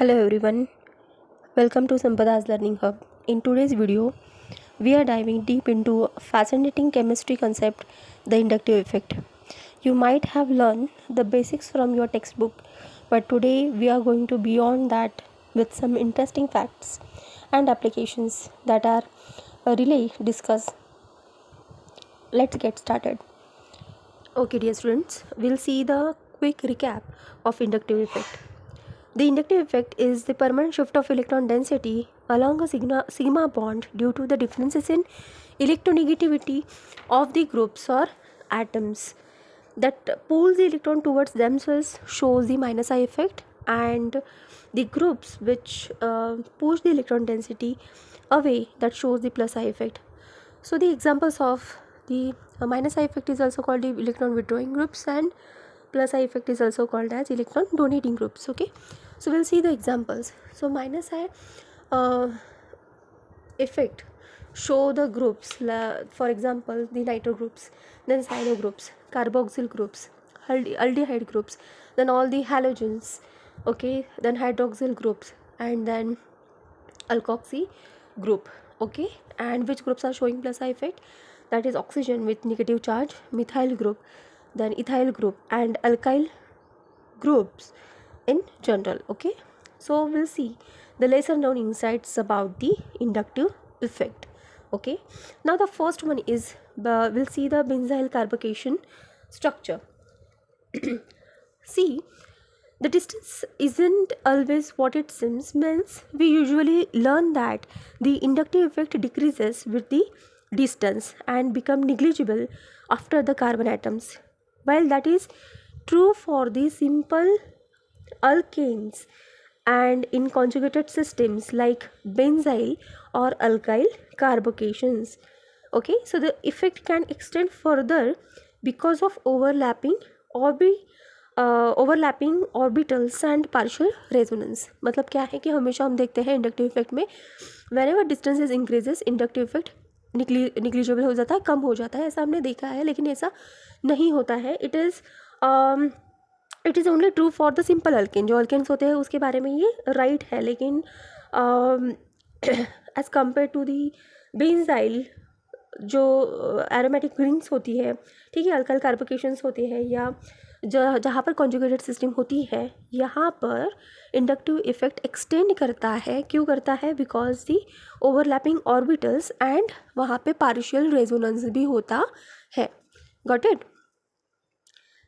Hello everyone, welcome to Sampada's Learning Hub. In today's video, we are diving deep into a fascinating chemistry concept, the inductive effect. You might have learned the basics from your textbook, but today we are going to beyond that with some interesting facts and applications that are really discussed. Let's get started. Okay dear students, we'll see the quick recap of inductive effect. The inductive effect is the permanent shift of electron density along a sigma bond due to the differences in electronegativity of the groups or atoms that pulls the electron towards themselves shows the minus I effect, and the groups which push the electron density away, that shows the plus I effect. So the examples of the minus I effect is also called the electron withdrawing groups, and plus I effect is also called as electron donating groups. Okay, so we'll see the examples. So minus I effect show the groups, for example the nitro groups, then cyano groups, carboxyl groups, aldehyde groups, then all the halogens, okay, then hydroxyl groups, and then alkoxy group. Okay, and which groups are showing plus I effect? That is oxygen with negative charge, methyl group, then ethyl group, and alkyl groups in general. Okay, so we'll see the lesser known insights about the inductive effect. Okay, now the first one is we'll see the benzyl carbocation structure. See, the distance isn't always what it seems. Means we usually learn that the inductive effect decreases with the distance and become negligible after the carbon atoms. While that is true for the simple alkanes and in conjugated systems like benzyl or alkyl carbocations. Okay, so the effect can extend further because of overlapping orbitals and partial resonance. मतलब क्या है कि हमेशा हम देखते हैं inductive effect में whenever distance is increases inductive effect negligible हो जाता है, कम हो जाता है, ऐसा हमने देखा है, लेकिन ऐसा नहीं होता है. It is only true for the simple alkane. जो अल्केन्स होते हैं उसके बारे में ये राइट है, लेकिन as compare to the benzyl जो एरोमेटिक रिंग्स होती है, ठीक है, अल्काइल कार्बोकेशंस होते हैं, या जहाँ पर कॉन्जुगेटेड सिस्टम होती है, यहाँ पर इंडक्टिव इफेक्ट एक्सटेंड करता है. क्यों करता है? Because the overlapping orbitals and वहाँ पे पार्शियल रेजोनेंस भी होता है. Got it?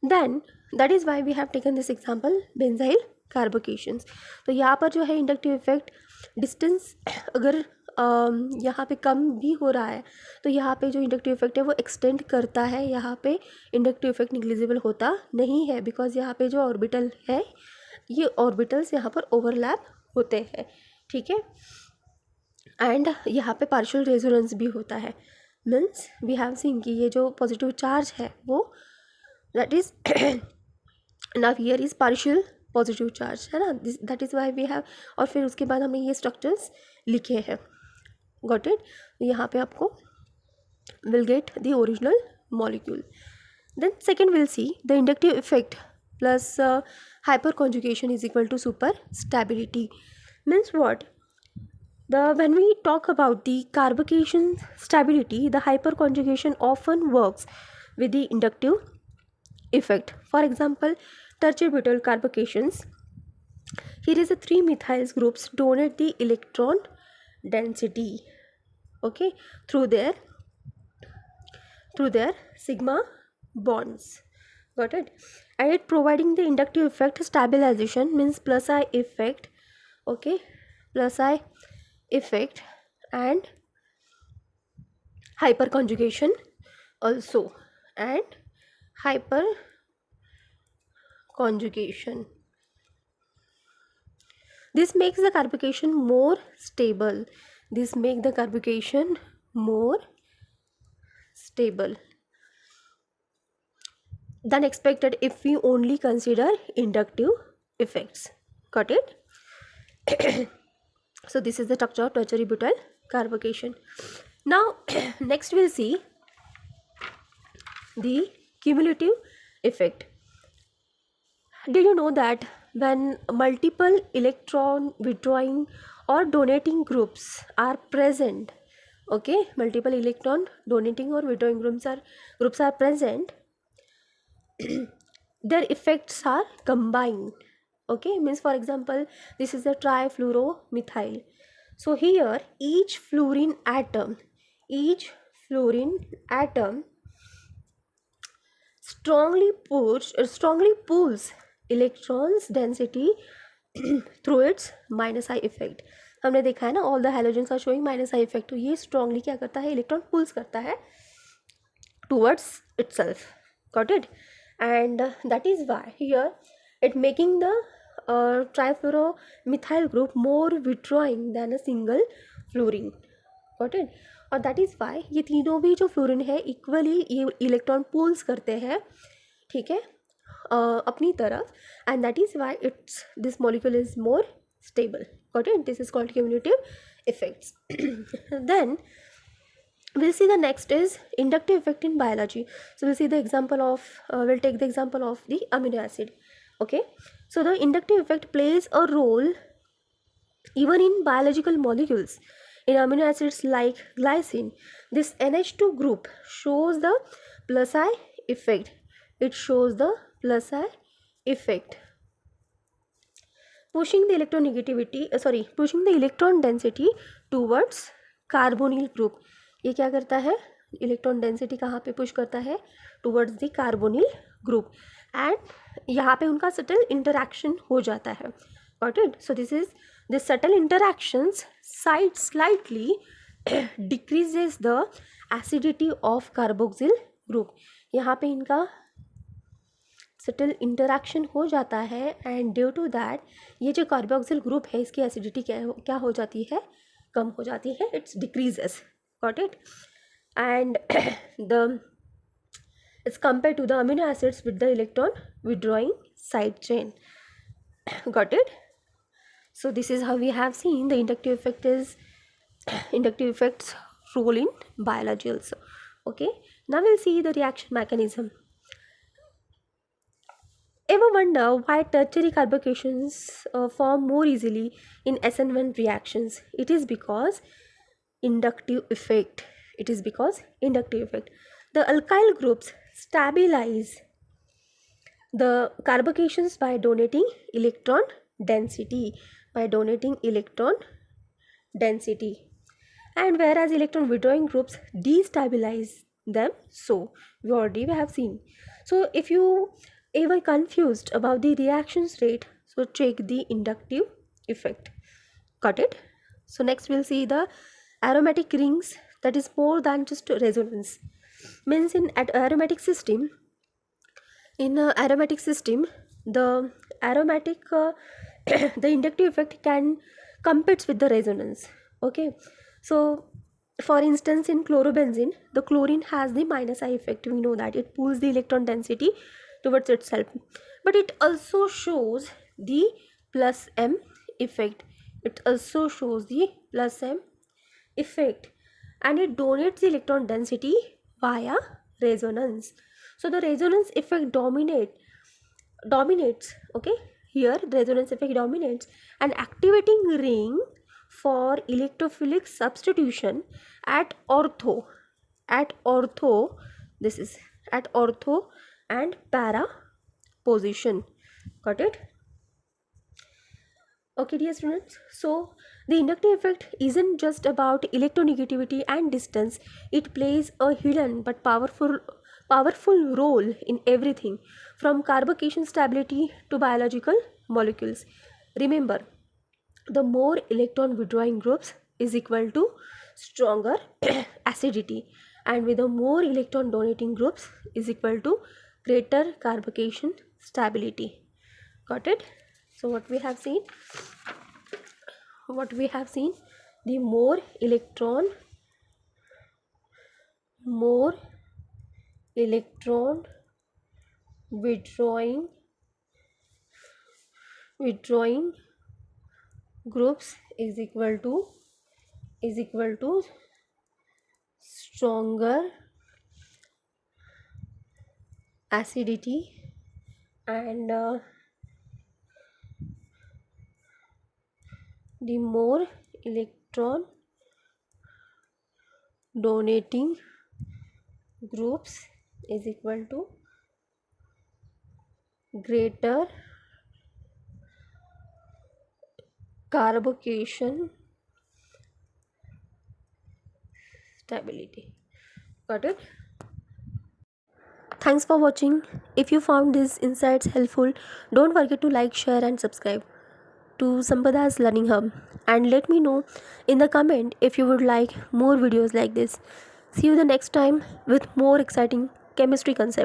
Then that is why we have taken this example benzyl carbocations. तो यहाँ पर जो है इंडक्टिव इफेक्ट डिस्टेंस अगर यहाँ पे कम भी हो रहा है तो यहाँ पे जो इंडक्टिव इफेक्ट है वो एक्सटेंड करता है. यहाँ पे इंडक्टिव इफेक्ट निग्लिजिबल होता नहीं है बिकॉज यहाँ पे जो ऑर्बिटल है, ये ऑर्बिटल्स यहाँ पर ओवरलैप होते हैं. ठीक है, एंड यहाँ पे पार्शियल रेजोनेंस भी होता है. मीन्स वी हैव सीन कि ये जो पॉजिटिव चार्ज है वो that is now here is partial positive charge, है ना. That is why we have, और फिर उसके बाद हमने ये स्ट्रक्चर्स लिखे हैं. Got it? यहाँ पे आपको will get the original molecule. Then second will see the inductive effect plus hyperconjugation is equal to super stability. Means what? When we talk about the carbocation stability, the hyperconjugation often works with the inductive effect. For example, tertiary-butyl carbocations. Here is the 3 methyl groups donate the electron density, okay, through their sigma bonds. Got it? And it providing the inductive effect stabilization, means plus I effect. Okay, plus I effect and hyperconjugation also, and hyperconjugation. This makes the carbocation more stable. This makes the carbocation more stable than expected if we only consider inductive effects. Got it? So this is the structure of tertiary butyl carbocation. Now next we'll see the cumulative effect. Did you know that when multiple electron withdrawing or donating groups are present, okay, multiple electron donating or withdrawing groups are present, their effects are combined. Okay, means for example, this is a trifluoromethyl. So here each fluorine atom strongly pulls electrons density through its minus I effect. हमने देखा है ना, all the halogens are showing minus I effect. तो ये strongly क्या करता है, electron pools करता है towards itself. Got it? And that is why here it making the trifluoromethyl group more withdrawing than a single fluorine. Got it? और that is Y ये तीनों भी जो फ्लोरीन है इक्वली ये इलेक्ट्रॉन पूल्स करते हैं, ठीक है, अपनी तरफ, and that is why it's this molecule is more stable. Got it? This is called cumulative effects. Then we'll see the next is inductive effect in biology. So we'll see the example of we'll take the example of the amino acid. Okay, so the inductive effect plays a role even in biological molecules. In amino acids like glycine, this NH2 group shows the plus I effect. It shows the plus I effect, pushing the pushing the electron density towards carbonyl group. ये क्या करता है, electron density कहाँ पे push करता है, towards the carbonyl group, and यहाँ पे उनका सटल इंटरैक्शन हो जाता है. Got it? So this is this subtle interactions slightly decreases the acidity of carboxyl group. यहाँ पे इनका सटल इंटरैक्शन हो जाता है, एंड ड्यू टू दैट ये जो कार्बोक्सिल ग्रुप है इसकी एसिडिटी क्या हो जाती है, कम हो जाती है, it's decreases. Got it? And the it's compare to the amino acids with the electron withdrawing side chain. Got it? So this is how we have seen the inductive effects role in biology also. Okay, now we'll see the reaction mechanism. Ever wonder why tertiary carbocations form more easily in SN1 reactions? It is because inductive effect. The alkyl groups stabilize the carbocations by donating electron density, and whereas electron withdrawing groups destabilize them. So we have seen. So if you ever confused about the reactions rate, so check the inductive effect. Got it? So next we'll see the aromatic rings, that is more than just resonance. Means in aromatic system, the aromatic the inductive effect can competes with the resonance. Okay, so for instance in chlorobenzene, the chlorine has the minus I effect. We know that it pulls the electron density towards itself, but it also shows the plus M effect. And it donates the electron density via resonance. So the resonance effect dominates. Okay, here the resonance effect dominates, and activating ring for electrophilic substitution at ortho this is at ortho and para position. Got it? Okay, dear students, so the inductive effect isn't just about electronegativity and distance. It plays a hidden but powerful role in everything from carbocation stability to biological molecules. Remember, the more electron withdrawing groups is equal to stronger acidity, and with the more electron donating groups is equal to greater carbocation stability. Got it? So what we have seen, the more electron withdrawing groups is equal to stronger acidity, and the more electron donating groups is equal to greater carbocation stability. Got it? Thanks for watching. If you found these insights helpful, don't forget to like, share and subscribe to Sampada's Learning Hub, and let me know in the comment if you would like more videos like this. See you the next time with more exciting chemistry concepts.